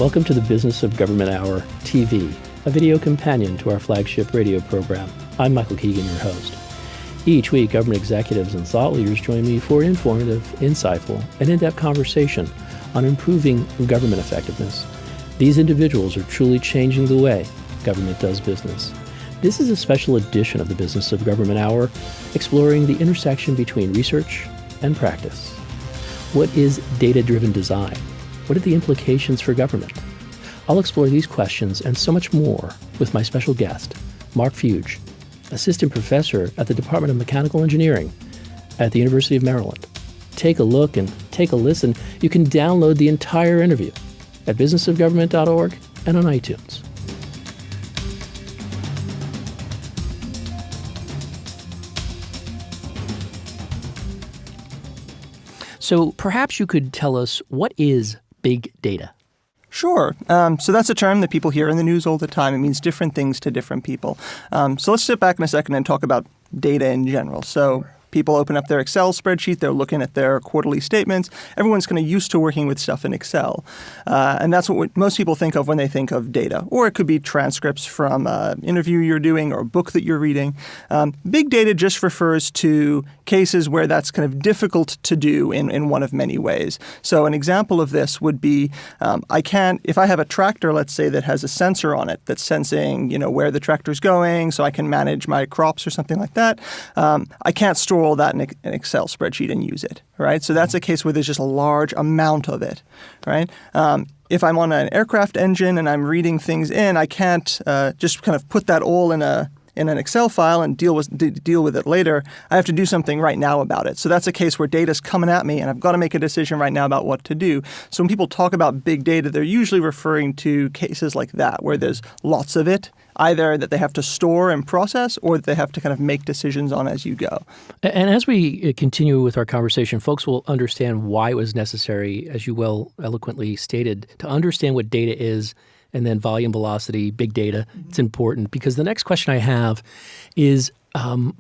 Welcome to the Business of Government Hour TV, a video companion to our flagship radio program. I'm Michael Keegan, your host. Each week, government executives and thought leaders join me for informative, insightful, and in-depth conversation on improving government effectiveness. These individuals are truly changing the way government does business. This is a special edition of the Business of Government Hour, exploring the intersection between research and practice. What is data-driven design? What are the implications for government? I'll explore these questions and so much more with my special guest, Mark Fuge, Assistant Professor at the Department of Mechanical Engineering at the University of Maryland. Take a look and take a listen. You can download the entire interview at businessofgovernment.org and on iTunes. So perhaps you could tell us, what is big data? Sure. So that's a term that people hear in the news all the time. It means different things to different people. So let's step back in a second and talk about data in general. So people open up their Excel spreadsheet. They're looking at their quarterly statements. Everyone's kind of used to working with stuff in Excel. And that's what most people think of when they think of data. Or it could be transcripts from an interview you're doing or a book that you're reading. Big data just refers to cases where that's kind of difficult to do in one of many ways. So an example of this would be if I have a tractor, let's say, that has a sensor on it that's sensing, where the tractor's going so I can manage my crops or something like that, I can't store all that in an Excel spreadsheet and use it, right? So that's a case where there's just a large amount of it, right? If I'm on an aircraft engine and I'm reading things in, I can't just kind of put that all in an Excel file and deal with it later. I have to do something right now about it. So that's a case where data's coming at me and I've got to make a decision right now about what to do. So when people talk about big data, they're usually referring to cases like that, where there's lots of it, either that they have to store and process or that they have to kind of make decisions on as you go. And as we continue with our conversation, folks will understand why it was necessary, as you well eloquently stated, to understand what data is, and then volume, velocity, big data. It's important because the next question I have is,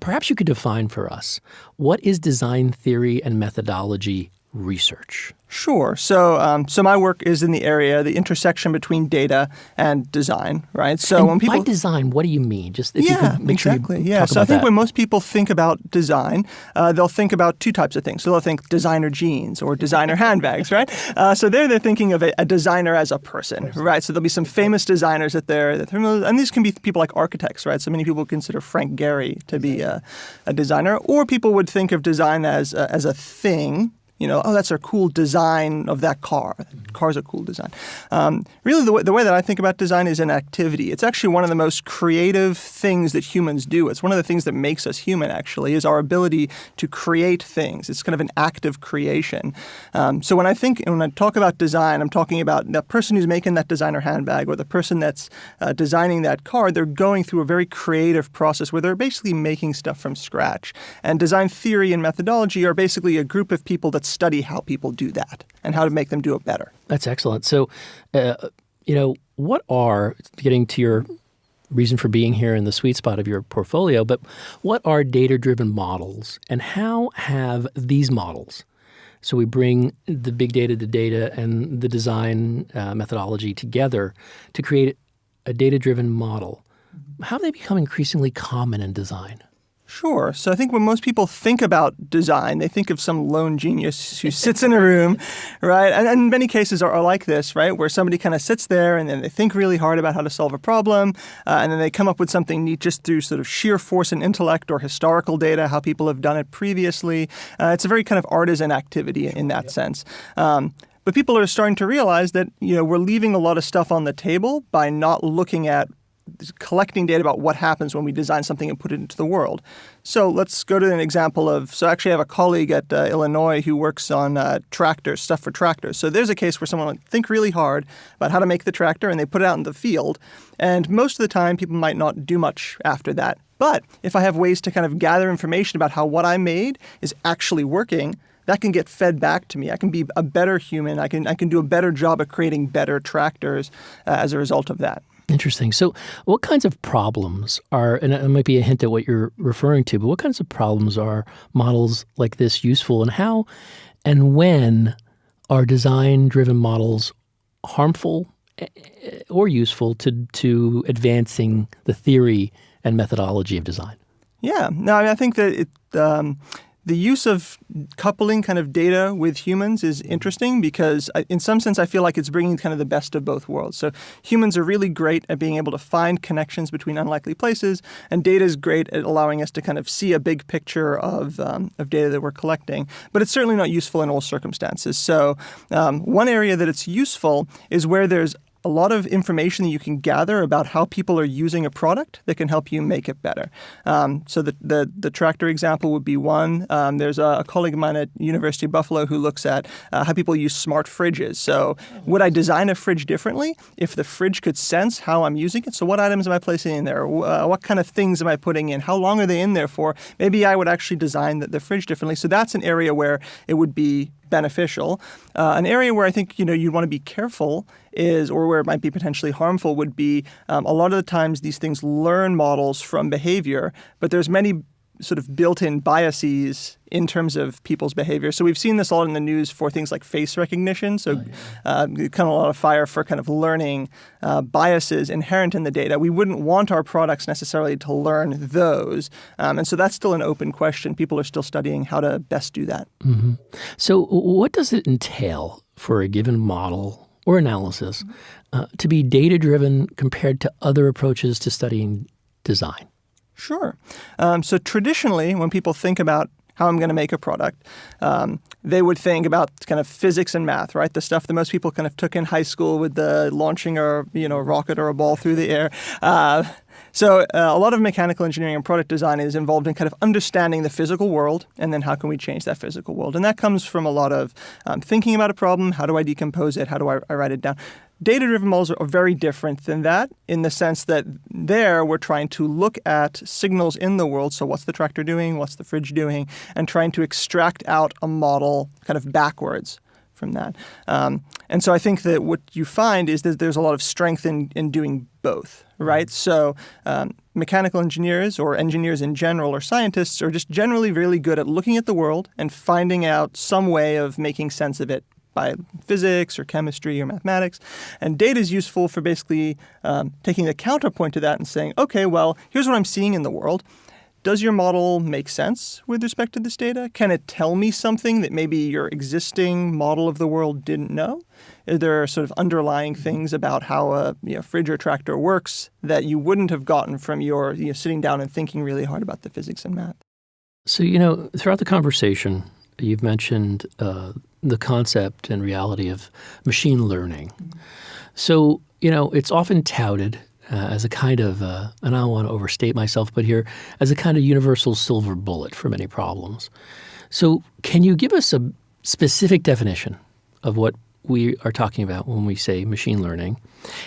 perhaps you could define for us, what is design theory and methodology research? Sure. So my work is in the intersection between data and design, right? So when people by design, what do you mean? Just if you could make exactly. Sure you yeah. talk So about I think that. when most people think about design, they'll think about two types of things. So they'll think designer jeans or designer handbags, right? So they're thinking of a designer as a person, right? So there'll be some famous designers and these can be people like architects, right? So many people consider Frank Gehry to be a designer, or people would think of design as a thing. That's a cool design of that car. Car's a cool design. Really, the way that I think about design is an activity. It's actually one of the most creative things that humans do. It's one of the things that makes us human, actually, is our ability to create things. It's kind of an act of creation. So when I talk about design, I'm talking about the person who's making that designer handbag or the person that's designing that car. They're going through a very creative process where they're basically making stuff from scratch. And design theory and methodology are basically a group of people that study how people do that and how to make them do it better. That's excellent. So, getting to your reason for being here in the sweet spot of your portfolio, but what are data-driven models and how have these models, so we bring the big data, the data, and the design methodology together to create a data-driven model, how have they become increasingly common in design? Sure. So I think when most people think about design, they think of some lone genius who sits in a room, right? And many cases are like this, right? Where somebody kind of sits there and then they think really hard about how to solve a problem, and then they come up with something neat just through sort of sheer force and intellect or historical data, how people have done it previously. It's a very kind of artisan activity in that sense. But people are starting to realize that, we're leaving a lot of stuff on the table by not looking at collecting data about what happens when we design something and put it into the world. So let's go to an example actually I have a colleague at Illinois who works on tractors, stuff for tractors. So there's a case where someone would think really hard about how to make the tractor and they put it out in the field. And most of the time people might not do much after that. But if I have ways to kind of gather information about how what I made is actually working, that can get fed back to me. I can be a better human. I can do a better job of creating better tractors as a result of that. Interesting. So what kinds of problems are, and it might be a hint at what you're referring to, but what kinds of problems are models like this useful, and how and when are design-driven models harmful or useful to advancing the theory and methodology of design? Yeah. No, I mean, I think that the use of coupling kind of data with humans is interesting because in some sense I feel like it's bringing kind of the best of both worlds. So humans are really great at being able to find connections between unlikely places, and data is great at allowing us to kind of see a big picture of data that we're collecting. But it's certainly not useful in all circumstances. So one area that it's useful is where there's a lot of information that you can gather about how people are using a product that can help you make it better. So the tractor example would be one. There's a colleague of mine at University of Buffalo who looks at how people use smart fridges. So would I design a fridge differently if the fridge could sense how I'm using it? So what items am I placing in there? What kind of things am I putting in? How long are they in there for? Maybe I would actually design the fridge differently. So that's an area where it would be beneficial. An area where I think you'd want to be careful is, or where it might be potentially harmful, would be a lot of the times these things learn models from behavior, but there's many sort of built-in biases in terms of people's behavior. So we've seen this a lot in the news for things like face recognition. So kind of a lot of fire for kind of learning biases inherent in the data. We wouldn't want our products necessarily to learn those. And so that's still an open question. People are still studying how to best do that. Mm-hmm. So what does it entail for a given model or analysis to be data-driven compared to other approaches to studying design? Sure. So traditionally, when people think about how I'm going to make a product, they would think about kind of physics and math, right? The stuff that most people kind of took in high school with the launching a rocket or a ball through the air. So a lot of mechanical engineering and product design is involved in kind of understanding the physical world, and then how can we change that physical world? And that comes from a lot of thinking about a problem. How do I decompose it? How do I write it down? Data-driven models are very different than that in the sense that there we're trying to look at signals in the world. So what's the tractor doing? What's the fridge doing? And trying to extract out a model kind of backwards from that. And so I think that what you find is that there's a lot of strength in doing both, right? So mechanical engineers or engineers in general or scientists are just generally really good at looking at the world and finding out some way of making sense of it by physics or chemistry or mathematics. And data is useful for basically taking the counterpoint to that and saying, okay, well, here's what I'm seeing in the world. Does your model make sense with respect to this data? Can it tell me something that maybe your existing model of the world didn't know? Are there sort of underlying things about how a fridge or tractor works that you wouldn't have gotten from your sitting down and thinking really hard about the physics and math? So, throughout the conversation, you've mentioned the concept and reality of machine learning. So, it's often touted as a kind of, and I don't want to overstate myself, but here, as a kind of universal silver bullet for many problems. So can you give us a specific definition of what we are talking about when we say machine learning?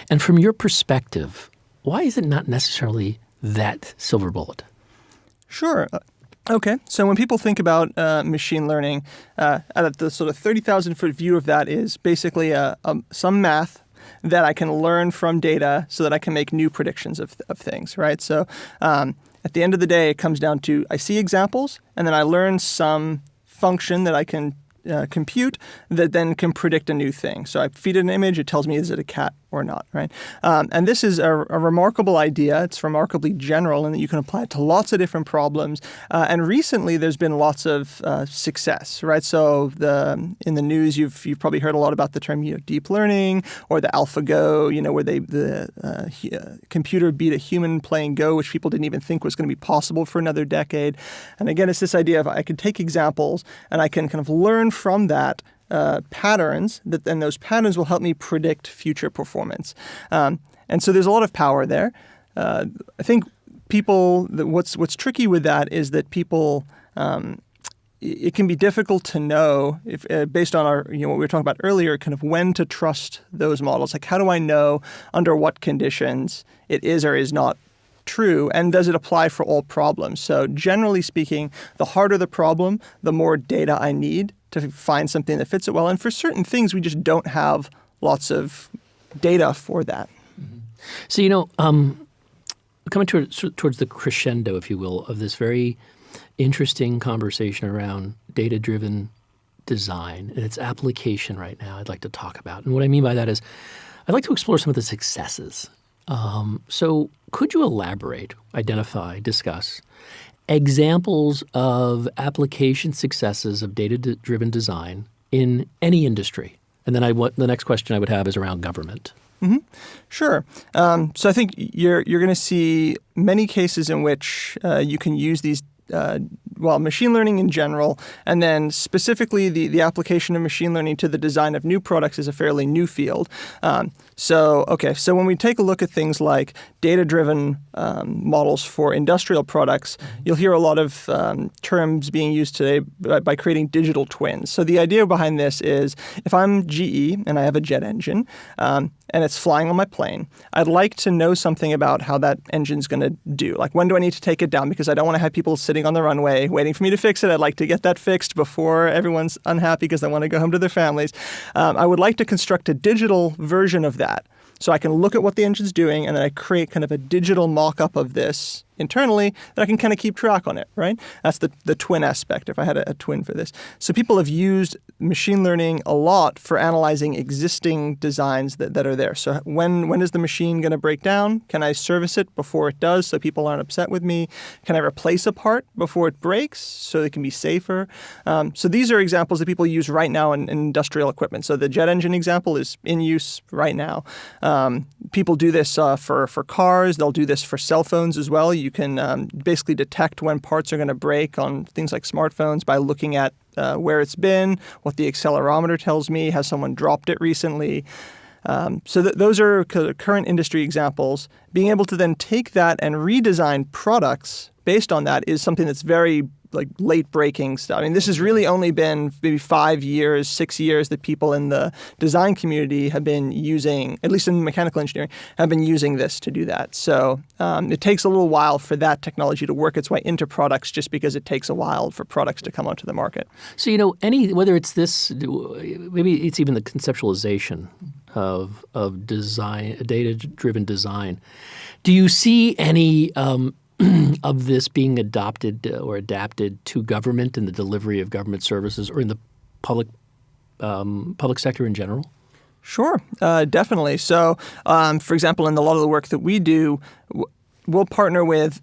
And from your perspective, why is it not necessarily that silver bullet? Sure. Okay, so when people think about machine learning, at the sort of 30,000-foot view of that is basically some math that I can learn from data so that I can make new predictions of things, right? So at the end of the day, it comes down to I see examples, and then I learn some function that I can compute that then can predict a new thing. So I feed it an image, it tells me is it a cat or not, right? And this is a remarkable idea. It's remarkably general in that you can apply it to lots of different problems. And recently, there's been lots of success, right? So in the news, you've probably heard a lot about the term deep learning or the AlphaGo, where the computer beat a human playing Go, which people didn't even think was going to be possible for another decade. And again, it's this idea of I can take examples and I can kind of learn from that patterns, that then those patterns will help me predict future performance. And so there's a lot of power there. I think what's tricky with that is that people, it can be difficult to know if based on our, what we were talking about earlier, kind of when to trust those models. Like how do I know under what conditions it is or is not true, and does it apply for all problems? So generally speaking, the harder the problem, the more data I need to find something that fits it well. And for certain things, we just don't have lots of data for that. Mm-hmm. So, coming towards the crescendo, if you will, of this very interesting conversation around data-driven design and its application right now, I'd like to talk about. And what I mean by that is I'd like to explore some of the successes. So could you elaborate, identify, discuss examples of application successes of data-driven design in any industry? And then the next question I would have is around government. Mm-hmm. Sure. So I think you're going to see many cases in which you can use these machine learning in general, and then specifically the application of machine learning to the design of new products is a fairly new field. So when we take a look at things like data-driven models for industrial products, you'll hear a lot of terms being used today by creating digital twins. So the idea behind this is if I'm GE and I have a jet engine and it's flying on my plane, I'd like to know something about how that engine's going to do. Like, when do I need to take it down? Because I don't want to have people sitting on the runway waiting for me to fix it. I'd like to get that fixed before everyone's unhappy because they want to go home to their families. I would like to construct a digital version of that. So I can look at what the engine's doing, and then I create kind of a digital mock-up of this internally that I can kind of keep track on it, right? That's the twin aspect, if I had a twin for this. So people have used machine learning a lot for analyzing existing designs that are there. So when is the machine going to break down? Can I service it before it does so people aren't upset with me? Can I replace a part before it breaks so it can be safer? So these are examples that people use right now in industrial equipment. So the jet engine example is in use right now. People do this for cars. They'll do this for cell phones as well. You can basically detect when parts are going to break on things like smartphones by looking at where it's been, what the accelerometer tells me, has someone dropped it recently. So those are current industry examples. Being able to then take that and redesign products based on that is something that's very late breaking stuff. I mean, this has really only been maybe 5 years, 6 years that people in the design community have been using, at least in mechanical engineering, have been using this to do that. So it takes a little while for that technology to work its way into products, just because it takes a while for products to come onto the market. So, whether it's this, maybe it's even the conceptualization of design, data-driven design. Do you see any of this being adopted or adapted to government and the delivery of government services, or in the public sector in general? Sure, definitely. So, for example, in a lot of the work that we do, we'll partner with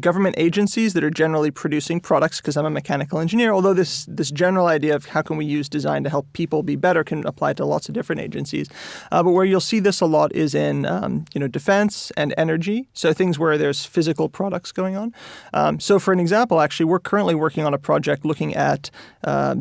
government agencies that are generally producing products, because I'm a mechanical engineer, although this general idea of how can we use design to help people be better can apply to lots of different agencies. But where you'll see this a lot is in defense and energy, so things where there's physical products going on. So for an example, actually, we're currently working on a project looking at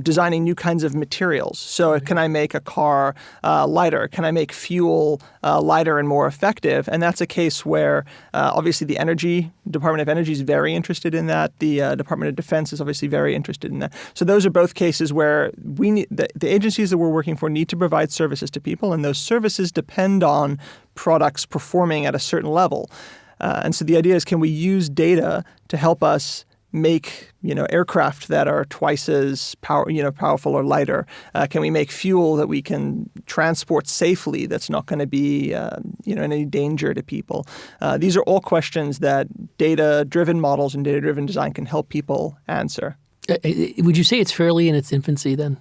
designing new kinds of materials. So can I make a car lighter? Can I make fuel lighter and more effective? And that's a case where obviously the Department of Energy is very interested in that. The Department of Defense is obviously very interested in that. So those are both cases where the agencies that we're working for need to provide services to people, and those services depend on products performing at a certain level. And so the idea is, can we use data to help us make aircraft that are twice as powerful or lighter? Can we make fuel that we can transport safely that's not going to be in any danger to people? These are all questions that data-driven models and data-driven design can help people answer. Would you say it's fairly in its infancy then?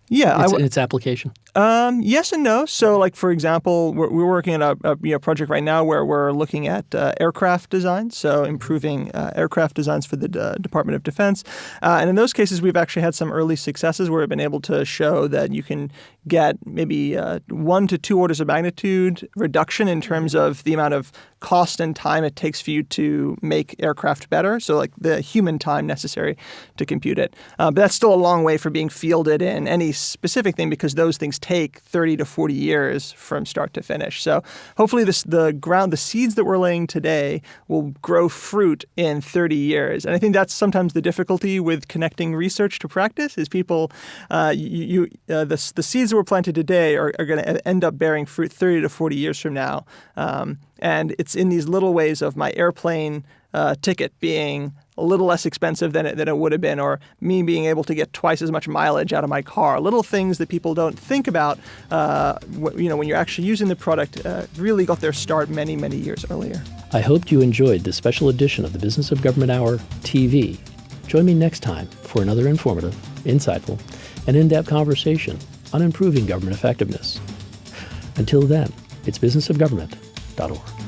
Yeah, in its application. Yes and no. So, for example, we're working on a project right now where we're looking at aircraft design, so improving aircraft designs for the Department of Defense. And in those cases, we've actually had some early successes where we've been able to show that you can get maybe 1 to 2 orders of magnitude reduction in terms of the amount of cost and time it takes for you to make aircraft better, so the human time necessary to compute it. But that's still a long way from being fielded in any specific thing, because those things take 30 to 40 years from start to finish. So hopefully the seeds that we're laying today will grow fruit in 30 years. And I think that's sometimes the difficulty with connecting research to practice, is people, the seeds that were planted today are going to end up bearing fruit 30 to 40 years from now. And it's in these little ways of my airplane ticket being a little less expensive than it would have been, or me being able to get twice as much mileage out of my car. Little things that people don't think about, when you're actually using the product, really got their start many, many years earlier. I hoped you enjoyed this special edition of the Business of Government Hour TV. Join me next time for another informative, insightful, and in-depth conversation on improving government effectiveness. Until then, It's businessofgovernment.org.